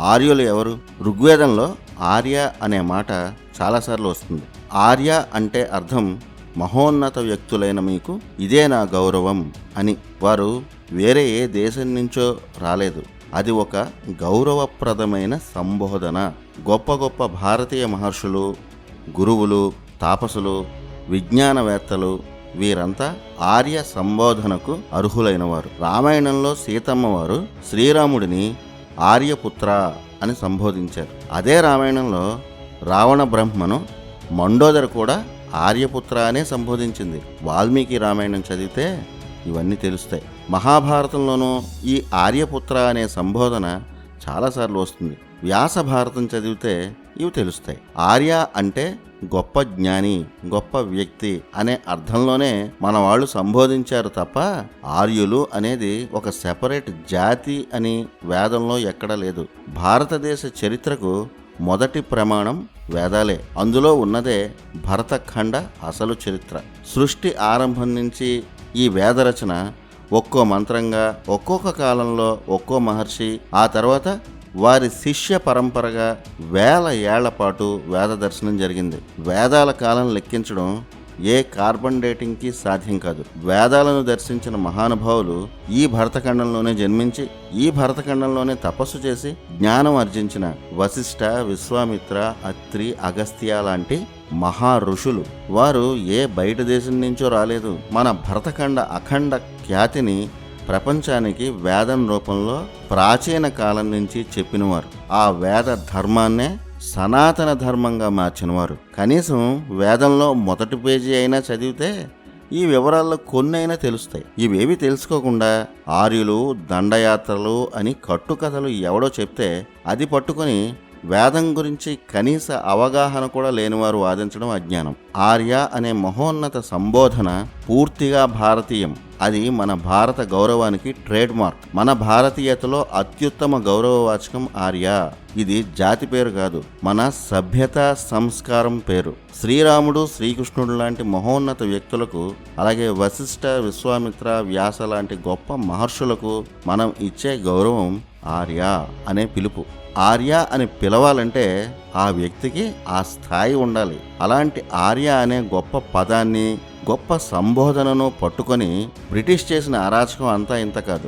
ఆర్యులు ఎవరు? ఋగ్వేదంలో ఆర్య అనే మాట చాలాసార్లు వస్తుంది. ఆర్య అంటే అర్థం మహోన్నత వ్యక్తులైన మీకు ఇదే నా గౌరవం అని. వారు వేరే ఏ దేశం నుంచో రాలేదు. అది ఒక గౌరవప్రదమైన సంబోధన. గొప్ప గొప్ప భారతీయ మహర్షులు, గురువులు, తాపసులు, విజ్ఞానవేత్తలు వీరంతా ఆర్య సంబోధనకు అర్హులైనవారు. రామాయణంలో సీతమ్మ వారు శ్రీరాముడిని ఆర్యపుత్ర అని సంబోధించారు. అదే రామాయణంలో రావణ బ్రహ్మను మండోదరి కూడా ఆర్యపుత్ర అనే సంబోధించింది. వాల్మీకి రామాయణం చదివితే ఇవన్నీ తెలుస్తాయి. మహాభారతంలోనూ ఈ ఆర్యపుత్ర అనే సంబోధన చాలాసార్లు వస్తుంది. వ్యాస భారతం చదివితే ఇవి తెలుస్తాయి. ఆర్య అంటే గొప్ప జ్ఞాని, గొప్ప వ్యక్తి అనే అర్థంలోనే మన వాళ్ళు సంబోధించారు తప్ప ఆర్యులు అనేది ఒక సెపరేట్ జాతి అని వేదంలో ఎక్కడా లేదు. భారతదేశ చరిత్రకు మొదటి ప్రమాణం వేదాలే. అందులో ఉన్నదే భరతఖండ అసలు చరిత్ర. సృష్టి ఆరంభం నుంచి ఈ వేద రచన ఒక్కో మంత్రంగా, ఒక్కొక్క కాలంలో ఒక్కో మహర్షి, ఆ తర్వాత వారి శిష్య పరంపరగా వేల ఏళ్ల పాటు వేద దర్శనం జరిగింది. వేదాల కాలం లెక్కించడం ఏ కార్బన్ డేటింగ్కి సాధ్యం కాదు. వేదాలను దర్శించిన మహానుభావులు ఈ భరతఖండంలోనే జన్మించి, ఈ భరతఖండంలోనే తపస్సు చేసి జ్ఞానం ఆర్జించిన వశిష్ఠ, విశ్వామిత్ర, అత్రి, అగస్త్య లాంటి మహా ఋషులు. వారు ఏ బయట దేశం నుంచో రాలేదు. మన భరతఖండ అఖండ ఖ్యాతిని ప్రపంచానికి వేదం రూపంలో ప్రాచీన కాలం నుంచి చెప్పినవారు. ఆ వేద ధర్మాన్నే సనాతన ధర్మంగా మార్చినవారు. కనీసం వేదంలో మొదటి పేజీ అయినా చదివితే ఈ వివరాల్లో కొన్ని అయినా తెలుస్తాయి. ఇవేవి తెలుసుకోకుండా ఆర్యులు, దండయాత్రలు అని కట్టుకథలు ఎవడో చెప్తే అది పట్టుకొని వేదం గురించి కనీస అవగాహన కూడా లేనివారు వాదించడం అజ్ఞానం. ఆర్య అనే మహోన్నత సంబోధన పూర్తిగా భారతీయం. అది మన భారత గౌరవానికి ట్రేడ్ మార్క్. మన భారతీయతలో అత్యుత్తమ గౌరవవాచకం ఆర్య. ఇది జాతి పేరు కాదు, మన సభ్యత, సంస్కారం పేరు. శ్రీరాముడు, శ్రీకృష్ణుడు లాంటి మహోన్నత వ్యక్తులకు, అలాగే వశిష్ఠ, విశ్వామిత్ర, వ్యాస లాంటి గొప్ప మహర్షులకు మనం ఇచ్చే గౌరవం ఆర్య అనే పిలుపు. ఆర్య అని పిలవాలంటే ఆ వ్యక్తికి ఆ స్థాయి ఉండాలి. అలాంటి ఆర్య అనే గొప్ప పదాన్ని, గొప్ప సంబోధనను పట్టుకొని బ్రిటిష్ చేసిన అరాచకం అంతా ఇంత కాదు.